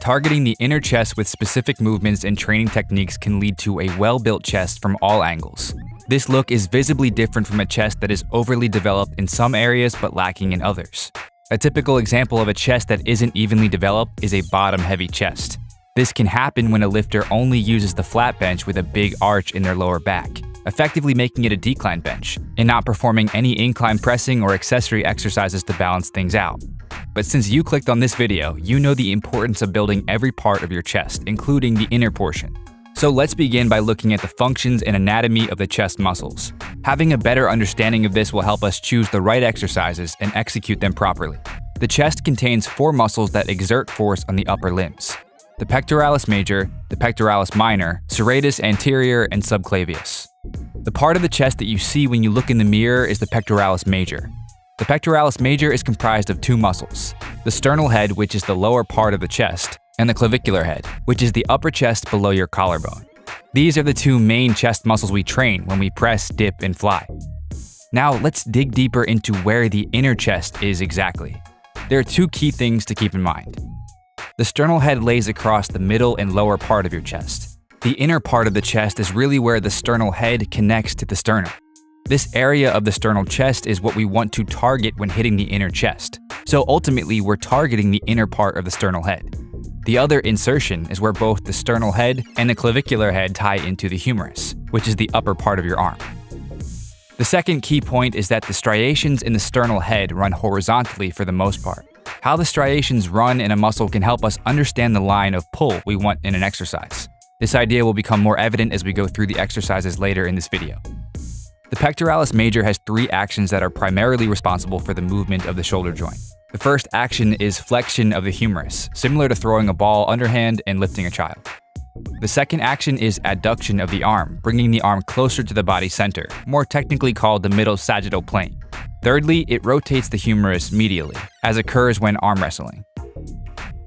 Targeting the inner chest with specific movements and training techniques can lead to a well-built chest from all angles. This look is visibly different from a chest that is overly developed in some areas but lacking in others. A typical example of a chest that isn't evenly developed is a bottom-heavy chest. This can happen when a lifter only uses the flat bench with a big arch in their lower back, effectively making it a decline bench, and not performing any incline pressing or accessory exercises to balance things out. But since you clicked on this video, you know the importance of building every part of your chest, including the inner portion. So let's begin by looking at the functions and anatomy of the chest muscles. Having a better understanding of this will help us choose the right exercises and execute them properly. The chest contains 4 muscles that exert force on the upper limbs: the pectoralis major, the pectoralis minor, serratus anterior, and subclavius. The part of the chest that you see when you look in the mirror is the pectoralis major. The pectoralis major is comprised of 2 muscles: the sternal head, which is the lower part of the chest, and the clavicular head, which is the upper chest below your collarbone. These are the 2 main chest muscles we train when we press, dip, and fly. Now let's dig deeper into where the inner chest is exactly. There are 2 key things to keep in mind. The sternal head lays across the middle and lower part of your chest. The inner part of the chest is really where the sternal head connects to the sternum. This area of the sternal chest is what we want to target when hitting the inner chest. So ultimately, we're targeting the inner part of the sternal head. The other insertion is where both the sternal head and the clavicular head tie into the humerus, which is the upper part of your arm. The second key point is that the striations in the sternal head run horizontally for the most part. How the striations run in a muscle can help us understand the line of pull we want in an exercise. This idea will become more evident as we go through the exercises later in this video. The pectoralis major has 3 actions that are primarily responsible for the movement of the shoulder joint. The first action is flexion of the humerus, similar to throwing a ball underhand and lifting a child. The second action is adduction of the arm, bringing the arm closer to the body center, more technically called the middle sagittal plane. Thirdly, it rotates the humerus medially, as occurs when arm wrestling.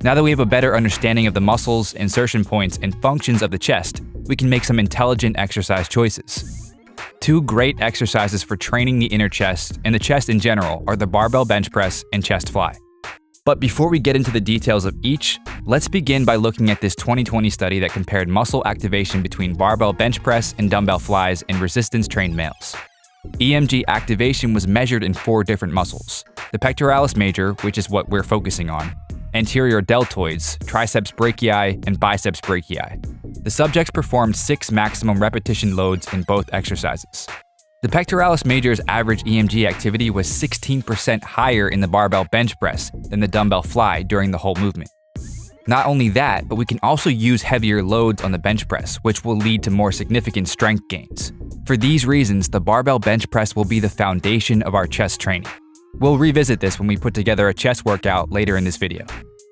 Now that we have a better understanding of the muscles, insertion points, and functions of the chest, we can make some intelligent exercise choices. 2 great exercises for training the inner chest and the chest in general are the barbell bench press and chest fly. But before we get into the details of each, let's begin by looking at this 2020 study that compared muscle activation between barbell bench press and dumbbell flies in resistance-trained males. EMG activation was measured in 4 different muscles: the pectoralis major, which is what we're focusing on, anterior deltoids, triceps brachii, and biceps brachii. The subjects performed 6 maximum repetition loads in both exercises. The pectoralis major's average EMG activity was 16% higher in the barbell bench press than the dumbbell fly during the whole movement. Not only that, but we can also use heavier loads on the bench press, which will lead to more significant strength gains. For these reasons, the barbell bench press will be the foundation of our chest training. We'll revisit this when we put together a chest workout later in this video.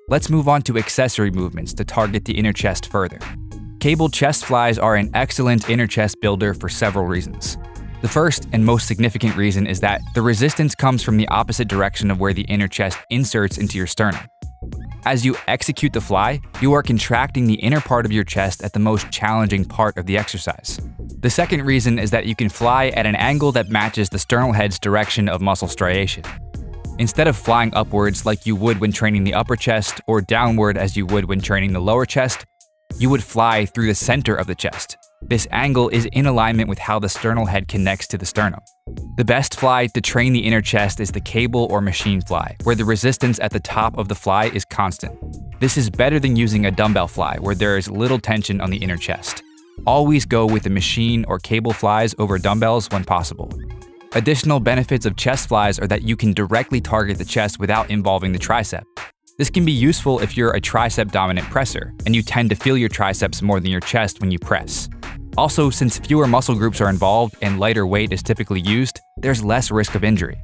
Let's move on to accessory movements to target the inner chest further. Cable chest flies are an excellent inner chest builder for several reasons. The first and most significant reason is that the resistance comes from the opposite direction of where the inner chest inserts into your sternum. As you execute the fly, you are contracting the inner part of your chest at the most challenging part of the exercise. The second reason is that you can fly at an angle that matches the sternal head's direction of muscle striation. Instead of flying upwards like you would when training the upper chest, or downward as you would when training the lower chest, you would fly through the center of the chest. This angle is in alignment with how the sternal head connects to the sternum. The best fly to train the inner chest is the cable or machine fly, where the resistance at the top of the fly is constant. This is better than using a dumbbell fly, where there is little tension on the inner chest. Always go with the machine or cable flies over dumbbells when possible. Additional benefits of chest flies are that you can directly target the chest without involving the tricep. This can be useful if you're a tricep-dominant presser, and you tend to feel your triceps more than your chest when you press. Also, since fewer muscle groups are involved and lighter weight is typically used, there's less risk of injury.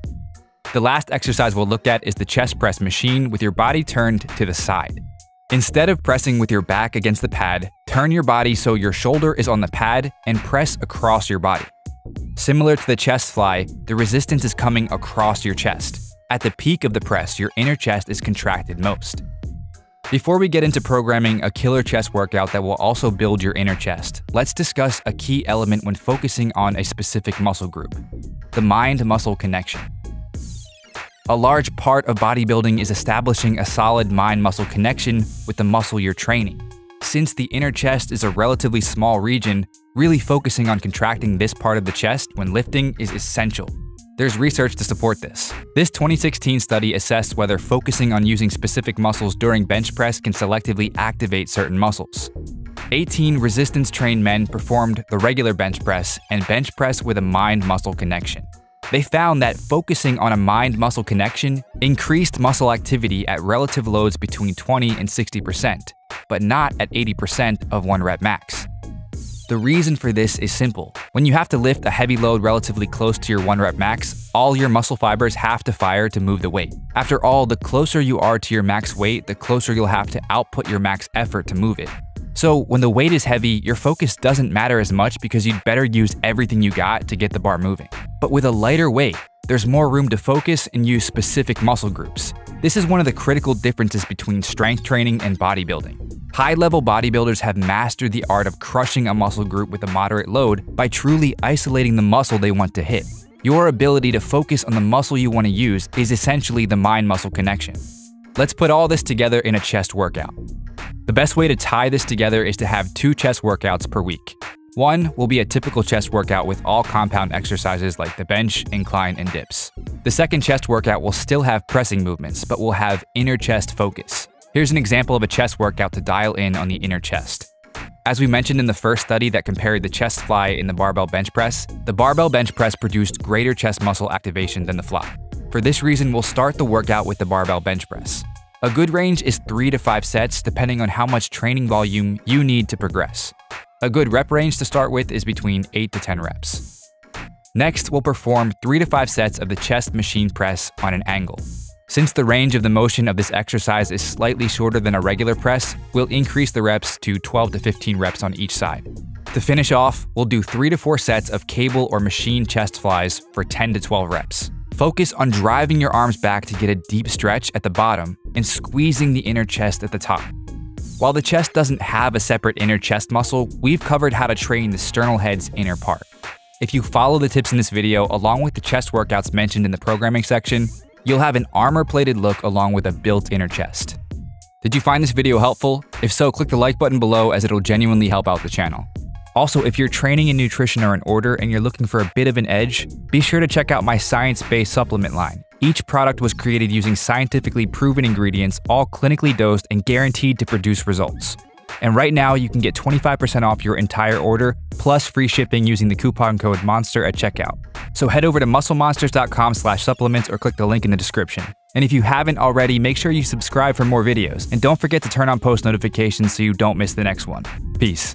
The last exercise we'll look at is the chest press machine with your body turned to the side. Instead of pressing with your back against the pad, turn your body so your shoulder is on the pad and press across your body. Similar to the chest fly, the resistance is coming across your chest. At the peak of the press, your inner chest is contracted most. Before we get into programming a killer chest workout that will also build your inner chest, let's discuss a key element when focusing on a specific muscle group: the mind-muscle connection. A large part of bodybuilding is establishing a solid mind-muscle connection with the muscle you're training. Since the inner chest is a relatively small region, really focusing on contracting this part of the chest when lifting is essential. There's research to support this. This 2016 study assessed whether focusing on using specific muscles during bench press can selectively activate certain muscles. 18 resistance-trained men performed the regular bench press and bench press with a mind-muscle connection. They found that focusing on a mind-muscle connection increased muscle activity at relative loads between 20 and 60%, but not at 80% of 1 rep max. The reason for this is simple. When you have to lift a heavy load relatively close to your 1 rep max, all your muscle fibers have to fire to move the weight. After all, the closer you are to your max weight, the closer you'll have to output your max effort to move it. So when the weight is heavy, your focus doesn't matter as much because you'd better use everything you got to get the bar moving. But with a lighter weight, there's more room to focus and use specific muscle groups. This is one of the critical differences between strength training and bodybuilding. High-level bodybuilders have mastered the art of crushing a muscle group with a moderate load by truly isolating the muscle they want to hit. Your ability to focus on the muscle you want to use is essentially the mind-muscle connection. Let's put all this together in a chest workout. The best way to tie this together is to have 2 chest workouts per week. One will be a typical chest workout with all compound exercises like the bench, incline, and dips. The second chest workout will still have pressing movements, but will have inner chest focus. Here's an example of a chest workout to dial in on the inner chest. As we mentioned in the first study that compared the chest fly and the barbell bench press, the barbell bench press produced greater chest muscle activation than the fly. For this reason, we'll start the workout with the barbell bench press. A good range is 3 to 5 sets depending on how much training volume you need to progress. A good rep range to start with is between 8 to 10 reps. Next, we'll perform 3 to 5 sets of the chest machine press on an angle. Since the range of the motion of this exercise is slightly shorter than a regular press, we'll increase the reps to 12 to 15 reps on each side. To finish off, we'll do 3 to 4 sets of cable or machine chest flies for 10 to 12 reps. Focus on driving your arms back to get a deep stretch at the bottom and squeezing the inner chest at the top. While the chest doesn't have a separate inner chest muscle, we've covered how to train the sternal head's inner part. If you follow the tips in this video along with the chest workouts mentioned in the programming section, you'll have an armor-plated look along with a built inner chest. Did you find this video helpful? If so, click the like button below as it'll genuinely help out the channel. Also, if your training and nutrition are in order and you're looking for a bit of an edge, be sure to check out my science-based supplement line. Each product was created using scientifically proven ingredients, all clinically dosed and guaranteed to produce results. And right now, you can get 25% off your entire order, plus free shipping using the coupon code MONSTER at checkout. So head over to musclemonsters.com/supplements or click the link in the description. And if you haven't already, make sure you subscribe for more videos. And don't forget to turn on post notifications so you don't miss the next one. Peace.